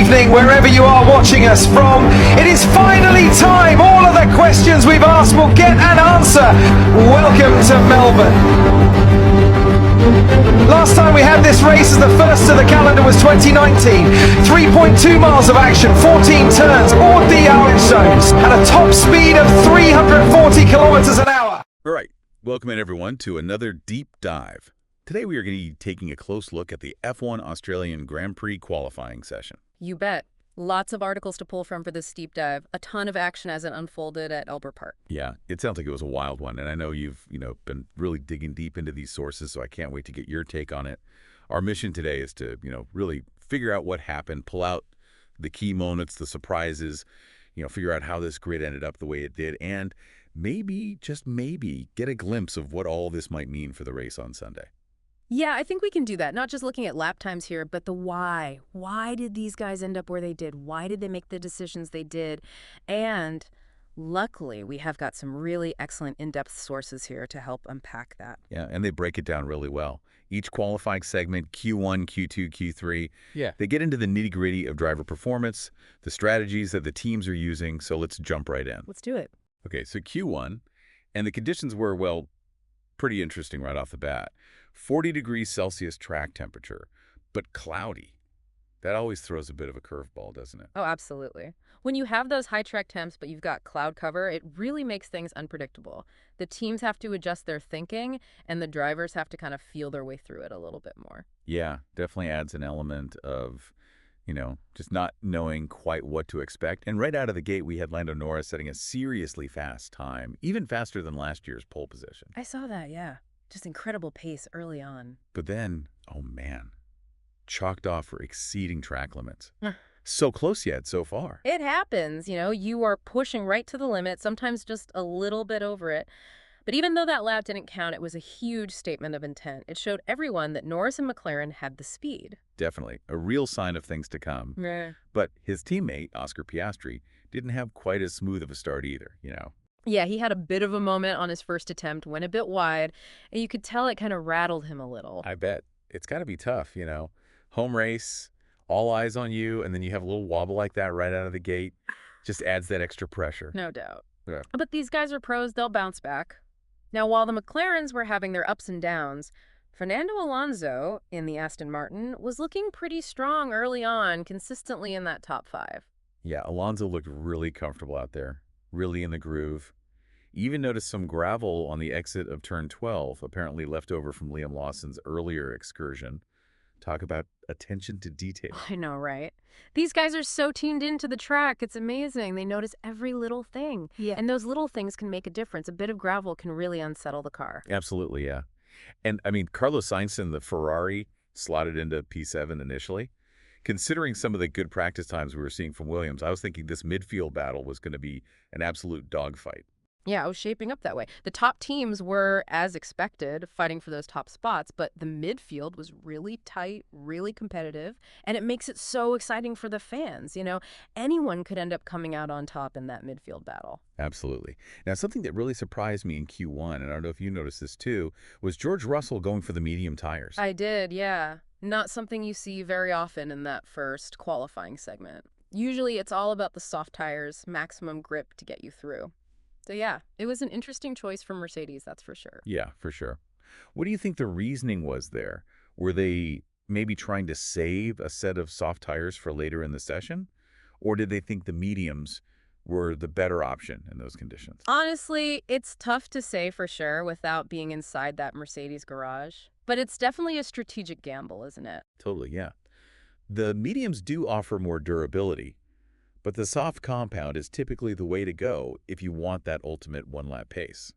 evening, wherever you are watching us from. It is finally time. All of the questions we've asked will get an answer. Welcome to Melbourne. Last time we had this race as the first of the calendar was 2019. 3.2 miles of action, 14 turns, 4 DRS zones, and a top speed of 340 kilometers an hour. All right, welcome in everyone to another deep dive. Today we are going to be taking a close look at the F1 Australian Grand Prix qualifying session. You bet. Lots of articles to pull from for this deep dive. A ton of action as it unfolded at Albert Park. Yeah, it sounds like it was a wild one, and I know you've been really digging deep into these sources, so I can't wait to get your take on it. Our mission today is to really figure out what happened, pull out the key moments, the surprises, figure out how this grid ended up the way it did, and maybe, just maybe, get a glimpse of what all this might mean for the race on Sunday. Yeah, I think we can do that. Not just looking at lap times here, but the why. Why did these guys end up where they did? Why did they make the decisions they did? And luckily, we have got some really excellent in-depth sources here to help unpack that. Yeah, and they break it down really well. Each qualifying segment, Q1, Q2, Q3, they get into the nitty-gritty of driver performance, the strategies that the teams are using, so let's jump right in. Let's do it. Okay, so Q1, and the conditions were, well, pretty interesting right off the bat. 40 degrees Celsius track temperature, but cloudy. That always throws a bit of a curveball, doesn't it? Oh, absolutely. When you have those high track temps, but you've got cloud cover, it really makes things unpredictable. The teams have to adjust their thinking, and the drivers have to kind of feel their way through it a little bit more. Yeah, definitely adds an element of, just not knowing quite what to expect. And right out of the gate, we had Lando Norris setting a seriously fast time, even faster than last year's pole position. I saw that, yeah. Just incredible pace early on. But then, oh man, chalked off for exceeding track limits. So close yet so far. It happens, you are pushing right to the limit, sometimes just a little bit over it. But even though that lap didn't count, it was a huge statement of intent. It showed everyone that Norris and McLaren had the speed. Definitely. A real sign of things to come. Yeah. But his teammate, Oscar Piastri, didn't have quite as smooth of a start either, Yeah, he had a bit of a moment on his first attempt, went a bit wide, and you could tell it kind of rattled him a little. I bet. It's got to be tough, Home race, all eyes on you, and then you have a little wobble like that right out of the gate. Just adds that extra pressure. No doubt. Yeah. But these guys are pros, they'll bounce back. Now, while the McLarens were having their ups and downs, Fernando Alonso in the Aston Martin was looking pretty strong early on, consistently in that top 5. Yeah, Alonso looked really comfortable out there, really in the groove. Even noticed some gravel on the exit of turn 12, apparently left over from Liam Lawson's earlier excursion. Talk about attention to detail. I know, right? These guys are so tuned into the track. It's amazing. They notice every little thing. Yeah. And those little things can make a difference. A bit of gravel can really unsettle the car. Absolutely, yeah. And, Carlos Sainz in the Ferrari slotted into P7 initially. Considering some of the good practice times we were seeing from Williams, I was thinking this midfield battle was going to be an absolute dogfight. Yeah, it was shaping up that way. The top teams were, as expected, fighting for those top spots, but the midfield was really tight, really competitive, and it makes it so exciting for the fans. Anyone could end up coming out on top in that midfield battle. Absolutely. Now, something that really surprised me in Q1, and I don't know if you noticed this too, was George Russell going for the medium tires. I did, yeah. Not something you see very often in that first qualifying segment. Usually it's all about the soft tires, maximum grip to get you through. So yeah, it was an interesting choice for Mercedes, that's for sure. Yeah, for sure. What do you think the reasoning was there? Were they maybe trying to save a set of soft tires for later in the session? Or did they think the mediums were the better option in those conditions? Honestly, it's tough to say for sure without being inside that Mercedes garage. But it's definitely a strategic gamble, isn't it? Totally, yeah. The mediums do offer more durability, but the soft compound is typically the way to go if you want that ultimate one-lap pace.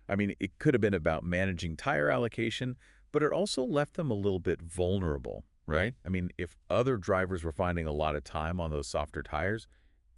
It could have been about managing tire allocation, but it also left them a little bit vulnerable, right? If other drivers were finding a lot of time on those softer tires,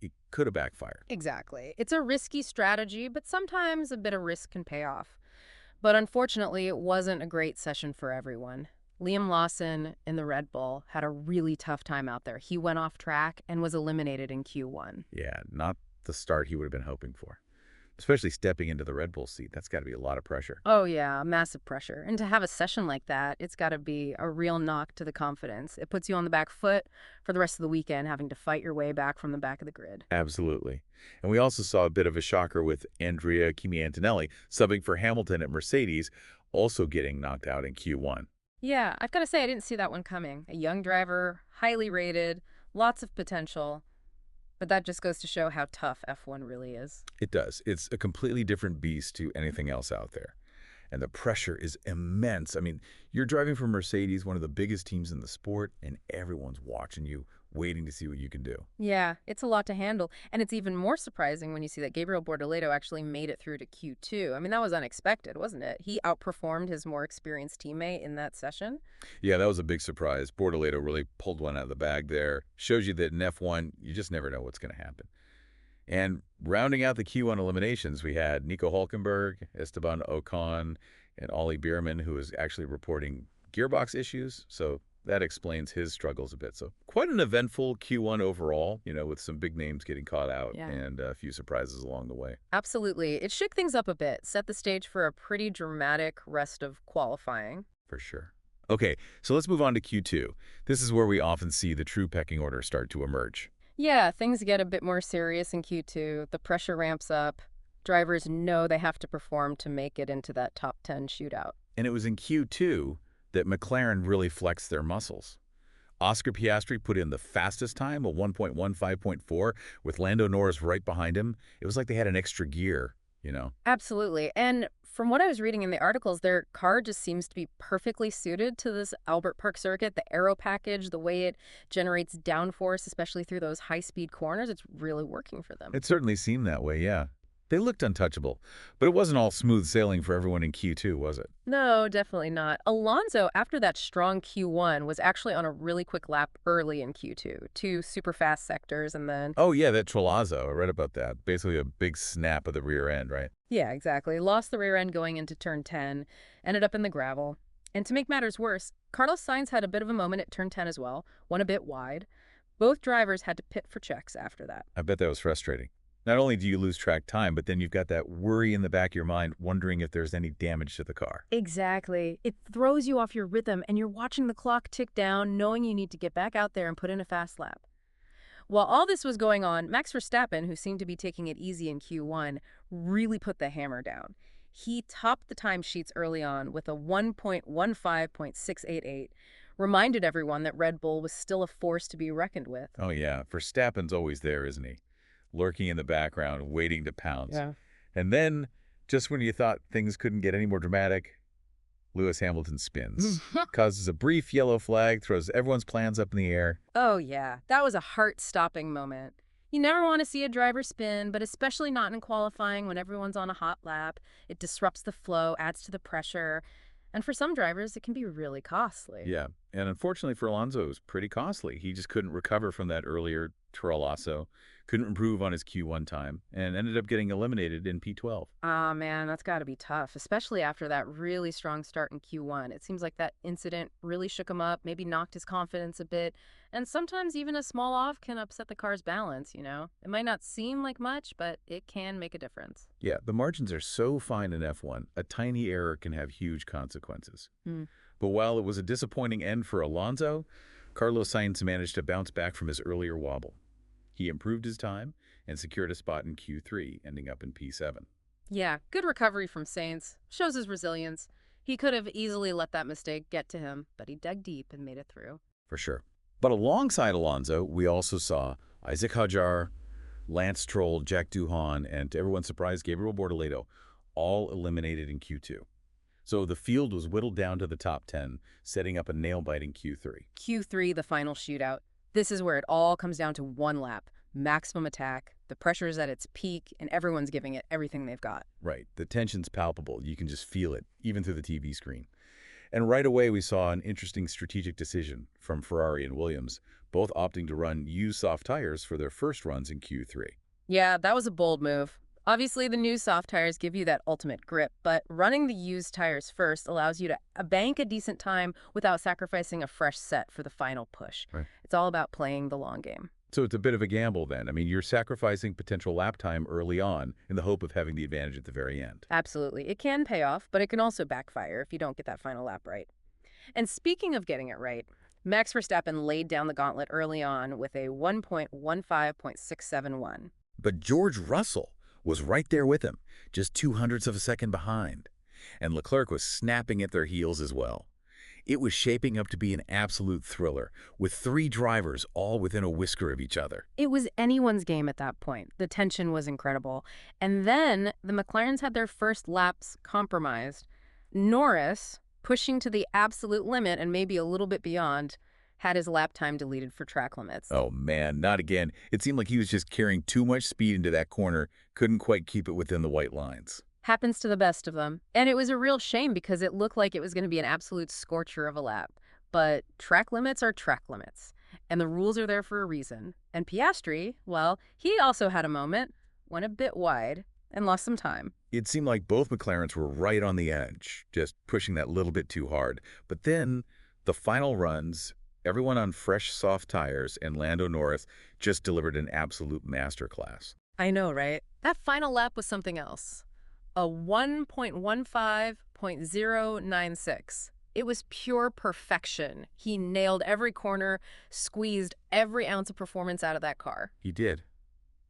it could have backfired. Exactly. It's a risky strategy, but sometimes a bit of risk can pay off. But unfortunately, it wasn't a great session for everyone. Liam Lawson in the Red Bull had a really tough time out there. He went off track and was eliminated in Q1. Yeah, not the start he would have been hoping for. especially stepping into the Red Bull seat. That's got to be a lot of pressure. Oh, yeah, massive pressure. And to have a session like that, it's got to be a real knock to the confidence. It puts you on the back foot for the rest of the weekend, having to fight your way back from the back of the grid. Absolutely. And we also saw a bit of a shocker with Andrea Kimi Antonelli subbing for Hamilton at Mercedes, also getting knocked out in Q1. Yeah, I've got to say, I didn't see that one coming. A young driver, highly rated, lots of potential. But that just goes to show how tough F1 really is. It does. It's a completely different beast to anything else out there. And the pressure is immense. I mean, you're driving for Mercedes, one of the biggest teams in the sport, and everyone's watching you, waiting to see what you can do. Yeah, it's a lot to handle. And it's even more surprising when you see that Gabriel Bortoleto actually made it through to Q2. I mean, that was unexpected, wasn't it? He outperformed his more experienced teammate in that session. Yeah, that was a big surprise. Bortoleto really pulled one out of the bag there. Shows you that in F1, you just never know what's going to happen. And rounding out the Q1 eliminations, we had Nico Hülkenberg, Esteban Ocon, and Ollie Bierman, who was actually reporting gearbox issues. So that explains his struggles a bit. So quite an eventful Q1 overall, with some big names getting caught out and a few surprises along the way. Absolutely. It shook things up a bit, set the stage for a pretty dramatic rest of qualifying. For sure. Okay, so let's move on to Q2. This is where we often see the true pecking order start to emerge. Yeah, things get a bit more serious in Q2. The pressure ramps up. Drivers know they have to perform to make it into that top 10 shootout. And it was in Q2 that McLaren really flexed their muscles. Oscar Piastri put in the fastest time, a 1.15.4, with Lando Norris right behind him. It was like they had an extra gear, Absolutely. And from what I was reading in the articles, their car just seems to be perfectly suited to this Albert Park circuit. The aero package, the way it generates downforce, especially through those high-speed corners, it's really working for them. It certainly seemed that way, yeah. They looked untouchable, but it wasn't all smooth sailing for everyone in Q2, was it? No, definitely not. Alonso, after that strong Q1, was actually on a really quick lap early in Q2. 2 super fast sectors and then... Oh, yeah, that Trolazzo. I read about that. Basically a big snap of the rear end, right? Yeah, exactly. Lost the rear end going into turn 10, ended up in the gravel. And to make matters worse, Carlos Sainz had a bit of a moment at turn 10 as well, one a bit wide. Both drivers had to pit for checks after that. I bet that was frustrating. Not only do you lose track time, but then you've got that worry in the back of your mind, wondering if there's any damage to the car. Exactly. It throws you off your rhythm, and you're watching the clock tick down, knowing you need to get back out there and put in a fast lap. While all this was going on, Max Verstappen, who seemed to be taking it easy in Q1, really put the hammer down. He topped the timesheets early on with a 1.15.688, reminded everyone that Red Bull was still a force to be reckoned with. Oh, yeah. Verstappen's always there, isn't he? Lurking in the background, waiting to pounce. Yeah. And then, just when you thought things couldn't get any more dramatic, Lewis Hamilton spins, causes a brief yellow flag, throws everyone's plans up in the air. Oh, yeah. That was a heart-stopping moment. You never want to see a driver spin, but especially not in qualifying when everyone's on a hot lap. It disrupts the flow, adds to the pressure. And for some drivers, it can be really costly. Yeah, and unfortunately for Alonso, it was pretty costly. He just couldn't recover from that earlier Trolazzo, couldn't improve on his Q1 time, and ended up getting eliminated in P12. Ah, man, that's got to be tough, especially after that really strong start in Q1. It seems like that incident really shook him up, maybe knocked his confidence a bit, and sometimes even a small off can upset the car's balance, It might not seem like much, but it can make a difference. Yeah, the margins are so fine in F1, a tiny error can have huge consequences. But while it was a disappointing end for Alonso, Carlos Sainz managed to bounce back from his earlier wobble. He improved his time and secured a spot in Q3, ending up in P7. Yeah, good recovery from Sainz. Shows his resilience. He could have easily let that mistake get to him, but he dug deep and made it through. For sure. But alongside Alonso, we also saw Isaac Hadjar, Lance Stroll, Jack Doohan, and to everyone's surprise, Gabriel Bortoleto, all eliminated in Q2. So the field was whittled down to the top 10, setting up a nail-biting Q3. Q3, the final shootout. This is where it all comes down to one lap. Maximum attack. The pressure is at its peak, and everyone's giving it everything they've got. Right. The tension's palpable. You can just feel it, even through the TV screen. And right away, we saw an interesting strategic decision from Ferrari and Williams, both opting to run used soft tires for their first runs in Q3. Yeah, that was a bold move. Obviously, the new soft tires give you that ultimate grip, but running the used tires first allows you to bank a decent time without sacrificing a fresh set for the final push. Right. It's all about playing the long game. So it's a bit of a gamble then. I mean, you're sacrificing potential lap time early on in the hope of having the advantage at the very end. Absolutely. It can pay off, but it can also backfire if you don't get that final lap right. And speaking of getting it right, Max Verstappen laid down the gauntlet early on with a 1.15.671. But George Russell was right there with him, just 0.02 of a second behind. And Leclerc was snapping at their heels as well. It was shaping up to be an absolute thriller, with 3 drivers all within a whisker of each other. It was anyone's game at that point. The tension was incredible. And then the McLarens had their first laps compromised. Norris, pushing to the absolute limit and maybe a little bit beyond, had his lap time deleted for track limits. Oh man, not again. It seemed like he was just carrying too much speed into that corner, couldn't quite keep it within the white lines. Happens to the best of them. And it was a real shame because it looked like it was going to be an absolute scorcher of a lap. But track limits are track limits. And the rules are there for a reason. And Piastri, well, he also had a moment, went a bit wide, and lost some time. It seemed like both McLarens were right on the edge, just pushing that little bit too hard. But then, the final runs, everyone on fresh, soft tires, and Lando Norris just delivered an absolute masterclass. I know, right? That final lap was something else. A 1.15.096. It was pure perfection. He nailed every corner, squeezed every ounce of performance out of that car. He did.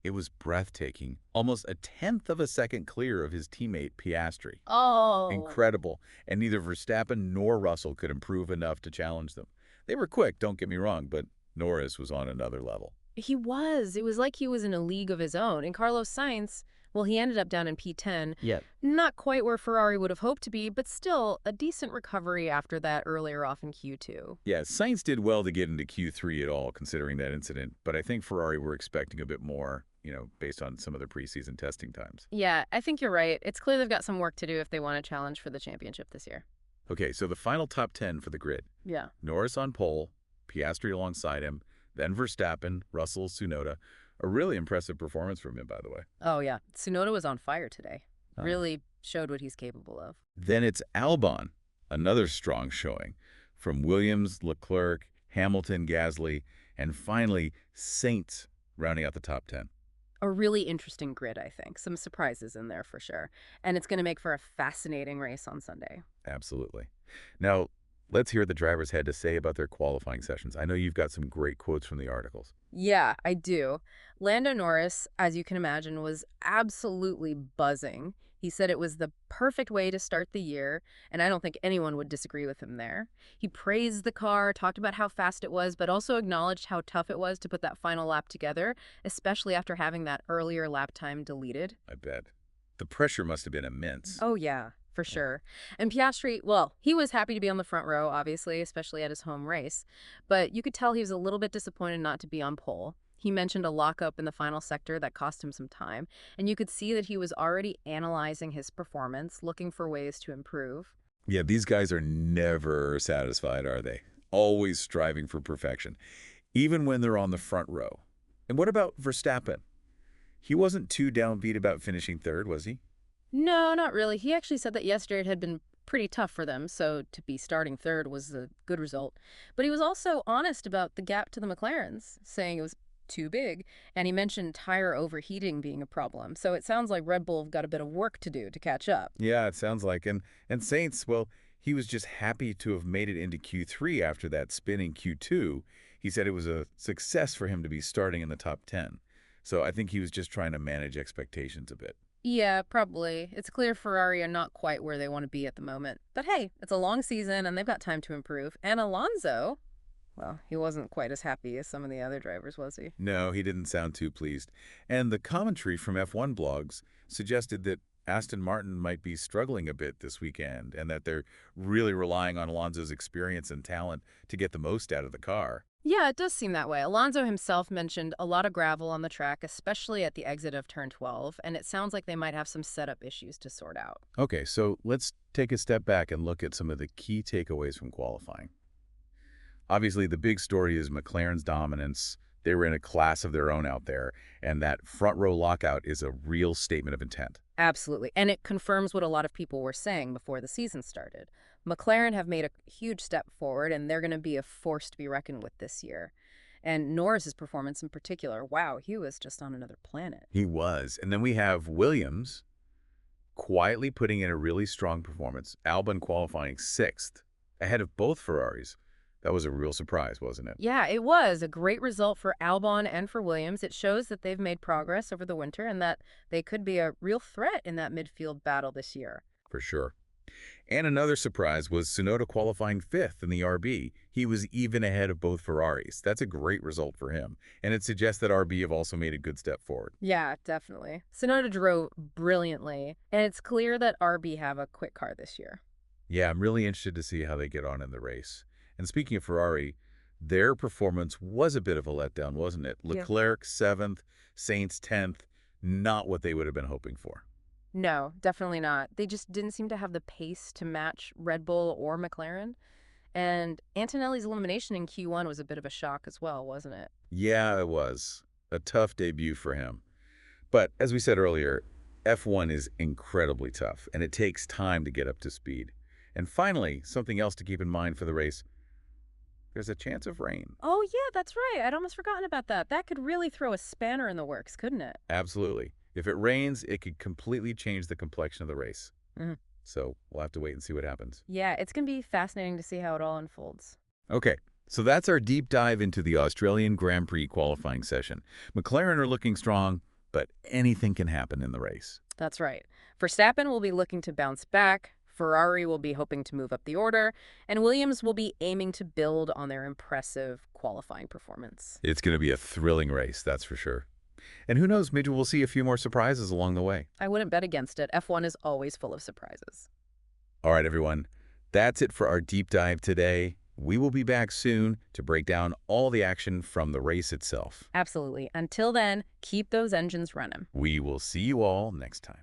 It was breathtaking, almost a 1/10 of a second clear of his teammate Piastri. Oh. Incredible, and neither Verstappen nor Russell could improve enough to challenge them. They were quick, don't get me wrong, but Norris was on another level. He was. It was like he was in a league of his own. And Carlos Sainz, well, he ended up down in P10. Yeah. Not quite where Ferrari would have hoped to be, but still a decent recovery after that earlier off in Q2. Yeah, Sainz did well to get into Q3 at all, considering that incident, but I think Ferrari were expecting a bit more, based on some of their preseason testing times. Yeah, I think you're right. It's clear they've got some work to do if they want to challenge for the championship this year. Okay, so the final top 10 for the grid. Yeah. Norris on pole, Piastri alongside him, then Verstappen, Russell, Tsunoda. A really impressive performance from him, by the way. Oh, yeah. Tsunoda was on fire today. Oh. Really showed what he's capable of. Then it's Albon, another strong showing, from Williams, Leclerc, Hamilton, Gasly, and finally Sainz rounding out the top 10. A really interesting grid, I think. Some surprises in there for sure. And it's going to make for a fascinating race on Sunday. Absolutely. Now, let's hear what the drivers had to say about their qualifying sessions. I know you've got some great quotes from the articles. Yeah, I do. Lando Norris, as you can imagine, was absolutely buzzing. He said it was the perfect way to start the year, and I don't think anyone would disagree with him there. He praised the car, talked about how fast it was, but also acknowledged how tough it was to put that final lap together, especially after having that earlier lap time deleted. I bet. The pressure must have been immense. Oh, yeah, for sure. And Piastri, well, he was happy to be on the front row, obviously, especially at his home race. But you could tell he was a little bit disappointed not to be on pole. He mentioned a lockup in the final sector that cost him some time, and you could see that he was already analyzing his performance, looking for ways to improve. Yeah, these guys are never satisfied, are they? Always striving for perfection, even when they're on the front row. And what about Verstappen? He wasn't too downbeat about finishing third, was he? No, not really. He actually said that yesterday it had been pretty tough for them, so to be starting third was a good result. But he was also honest about the gap to the McLarens, saying it was too big, and he mentioned tire overheating being a problem. So it sounds like Red Bull have got a bit of work to do to catch up. Yeah, it sounds like. And Sainz, well, he was just happy to have made it into Q3 after that spin in Q2. He said it was a success for him to be starting in the top 10. So I think he was just trying to manage expectations a bit. Yeah, probably. It's clear Ferrari are not quite where they want to be at the moment. But hey, it's a long season and they've got time to improve. And Alonso, well, he wasn't quite as happy as some of the other drivers, was he? No, he didn't sound too pleased. And the commentary from F1 blogs suggested that Aston Martin might be struggling a bit this weekend and that they're really relying on Alonso's experience and talent to get the most out of the car. Yeah, it does seem that way. Alonso himself mentioned a lot of gravel on the track, especially at the exit of turn 12, and it sounds like they might have some setup issues to sort out. Okay, so let's take a step back and look at some of the key takeaways from qualifying. Obviously, the big story is McLaren's dominance. They were in a class of their own out there, and that front row lockout is a real statement of intent. Absolutely, and it confirms what a lot of people were saying before the season started. McLaren have made a huge step forward, and they're going to be a force to be reckoned with this year. And Norris's performance in particular, wow, he was just on another planet. He was. And then we have Williams quietly putting in a really strong performance. Albon qualifying 6th, ahead of both Ferraris. That was a real surprise, wasn't it? Yeah, it was a great result for Albon and for Williams. It shows that they've made progress over the winter and that they could be a real threat in that midfield battle this year. For sure. And another surprise was Tsunoda qualifying 5th in the RB. He was even ahead of both Ferraris. That's a great result for him. And it suggests that RB have also made a good step forward. Yeah, definitely. Tsunoda drove brilliantly, and it's clear that RB have a quick car this year. Yeah, I'm really interested to see how they get on in the race. And speaking of Ferrari, their performance was a bit of a letdown, wasn't it? Yeah. Leclerc 7th, Sainz 10th, not what they would have been hoping for. No, definitely not. They just didn't seem to have the pace to match Red Bull or McLaren. And Antonelli's elimination in Q1 was a bit of a shock as well, wasn't it? Yeah, it was. A tough debut for him. But as we said earlier, F1 is incredibly tough, and it takes time to get up to speed. And finally, something else to keep in mind for the race, there's a chance of rain. Oh, yeah, that's right. I'd almost forgotten about that. That could really throw a spanner in the works, couldn't it? Absolutely. If it rains, it could completely change the complexion of the race. Mhm. So we'll have to wait and see what happens. Yeah, it's going to be fascinating to see how it all unfolds. Okay, so that's our deep dive into the Australian Grand Prix qualifying session. McLaren are looking strong, but anything can happen in the race. That's right. Verstappen will be looking to bounce back. Ferrari will be hoping to move up the order, and Williams will be aiming to build on their impressive qualifying performance. It's going to be a thrilling race, that's for sure. And who knows, maybe we'll see a few more surprises along the way. I wouldn't bet against it. F1 is always full of surprises. All right, everyone. That's it for our deep dive today. We will be back soon to break down all the action from the race itself. Absolutely. Until then, keep those engines running. We will see you all next time.